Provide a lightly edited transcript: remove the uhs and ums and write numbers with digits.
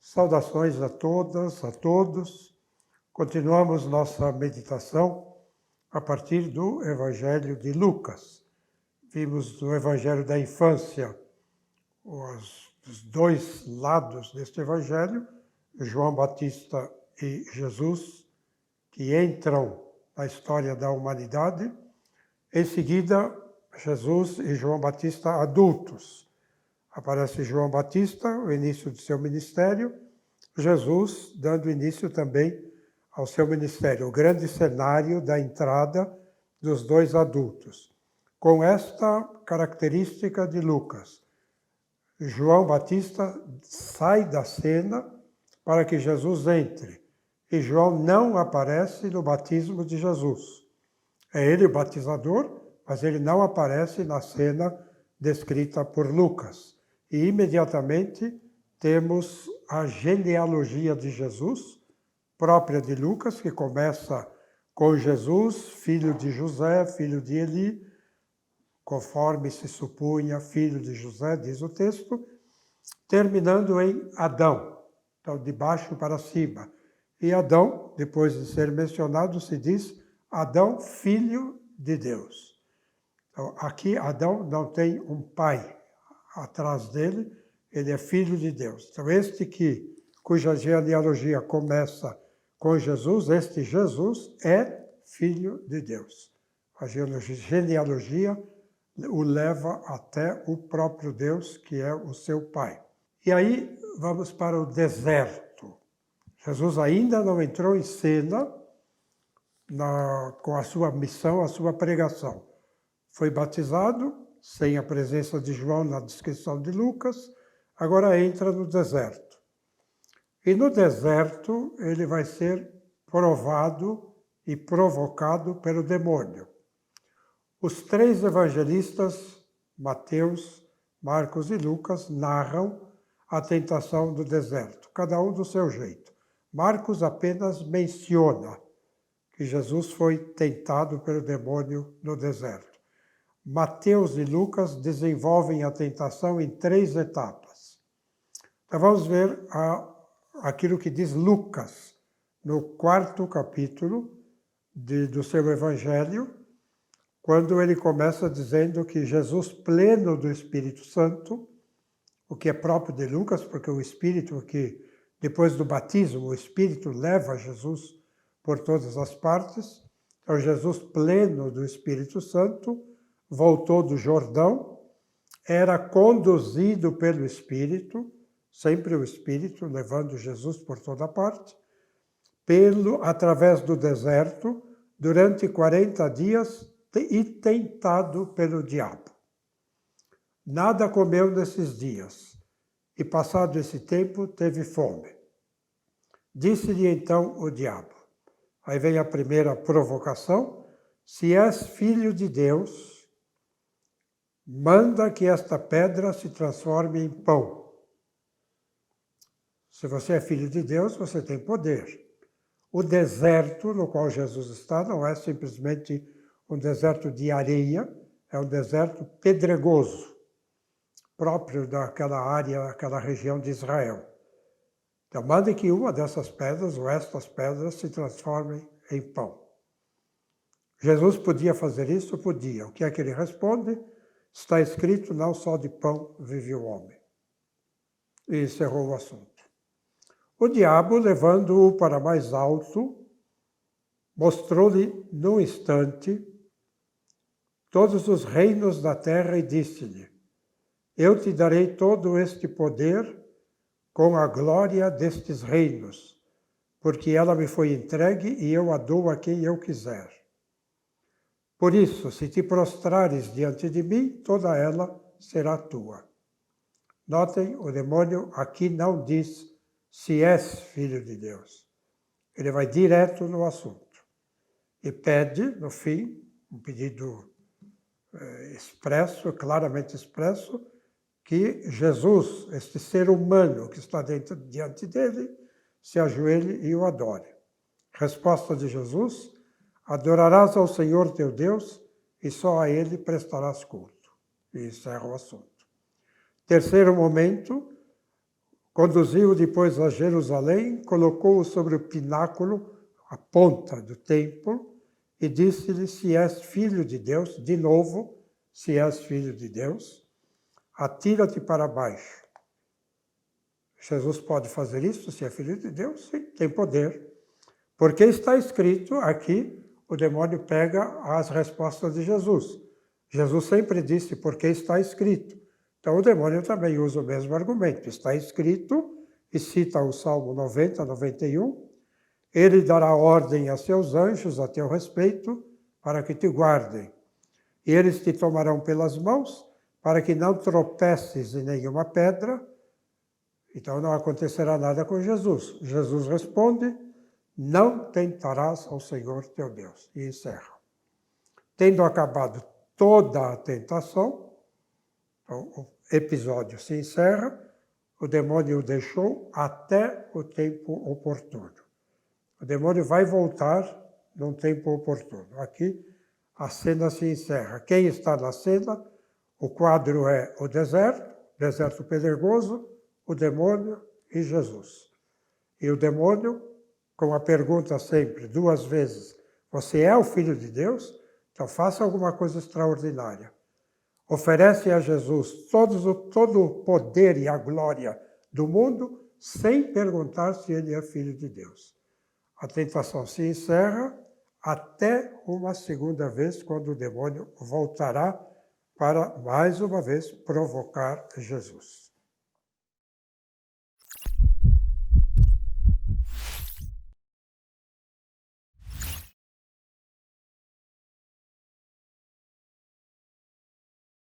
Saudações a todas, a todos. Continuamos nossa meditação a partir do Evangelho de Lucas. Vimos no Evangelho da infância os dois lados deste Evangelho, João Batista e Jesus, que entram na história da humanidade. Em seguida, Jesus e João Batista adultos. Aparece João Batista, o início de seu ministério, Jesus dando início também ao seu ministério, o grande cenário da entrada dos dois adultos. Com esta característica de Lucas, João Batista sai da cena para que Jesus entre, e João não aparece no batismo de Jesus. É ele o batizador, mas ele não aparece na cena descrita por Lucas. E imediatamente temos a genealogia de Jesus, própria de Lucas, que começa com Jesus, filho de José, filho de Eli, conforme se supunha, filho de José, diz o texto, terminando em Adão, então de baixo para cima. E Adão, depois de ser mencionado, se diz Adão, filho de Deus. Então, aqui Adão não tem um pai atrás dele, ele é filho de Deus. Então, cuja genealogia começa com Jesus, este Jesus é filho de Deus. A genealogia o leva até o próprio Deus, que é o seu pai. E aí vamos para o deserto. Jesus ainda não entrou em cena com a sua missão, a sua pregação. Foi batizado, sem a presença de João na descrição de Lucas, agora entra no deserto. E no deserto ele vai ser provado e provocado pelo demônio. Os três evangelistas, Mateus, Marcos e Lucas, narram a tentação do deserto, cada um do seu jeito. Marcos apenas menciona que Jesus foi tentado pelo demônio no deserto. Mateus e Lucas desenvolvem a tentação em 3 etapas. Então vamos ver aquilo que diz Lucas, no 4º capítulo do seu Evangelho, quando ele começa dizendo que Jesus, pleno do Espírito Santo, o que é próprio de Lucas, porque o Espírito que, depois do batismo, o Espírito leva Jesus por todas as partes. Então Jesus, pleno do Espírito Santo, voltou do Jordão, era conduzido pelo Espírito, sempre o Espírito levando Jesus por toda parte, através do deserto, durante 40 dias e tentado pelo diabo. Nada comeu nesses dias, e passado esse tempo teve fome. Disse-lhe então o diabo, aí vem a primeira provocação, se és filho de Deus, manda que esta pedra se transforme em pão. Se você é filho de Deus, você tem poder. O deserto no qual Jesus está não é simplesmente um deserto de areia, é um deserto pedregoso, próprio daquela área, aquela região de Israel. Então, manda que uma dessas pedras, ou estas pedras, se transformem em pão. Jesus podia fazer isso? Podia. O que é que ele responde? Está escrito, não só de pão vive o homem. E encerrou o assunto. O diabo, levando-o para mais alto, mostrou-lhe num instante todos os reinos da terra e disse-lhe, eu te darei todo este poder com a glória destes reinos, porque ela me foi entregue e eu a dou a quem eu quiser. Por isso, se te prostrares diante de mim, toda ela será tua. Notem, o demônio aqui não diz se és filho de Deus. Ele vai direto no assunto. E pede, no fim, um pedido expresso, claramente expresso, que Jesus, este ser humano que está diante dele, se ajoelhe e o adore. Resposta de Jesus, adorarás ao Senhor teu Deus e só a Ele prestarás culto. E encerra o assunto. Terceiro momento, Conduziu-o depois a Jerusalém, colocou-o sobre o pináculo, a ponta do templo, e disse-lhe, se és filho de Deus, de novo, se és filho de Deus, atira-te para baixo. Jesus pode fazer isso, se é filho de Deus? Sim, tem poder. Porque está escrito aqui, o demônio pega as respostas de Jesus. Jesus sempre disse, porque está escrito. Então o demônio também usa o mesmo argumento. Está escrito, e cita o Salmo 90, 91, ele dará ordem a seus anjos a teu respeito, para que te guardem. E eles te tomarão pelas mãos, para que não tropeces em nenhuma pedra. Então não acontecerá nada com Jesus. Jesus responde, não tentarás ao Senhor teu Deus. E encerra. Tendo acabado toda a tentação, então, o episódio se encerra, o demônio o deixou até o tempo oportuno. O demônio vai voltar num tempo oportuno. Aqui a cena se encerra. Quem está na cena? O quadro é o deserto pedregoso, o demônio e Jesus. E o demônio, com a pergunta sempre, 2 vezes, você é o Filho de Deus? Então faça alguma coisa extraordinária. Oferece a Jesus todo o poder e a glória do mundo, sem perguntar se ele é Filho de Deus. A tentação se encerra até uma segunda vez, quando o demônio voltará para, mais uma vez, provocar Jesus.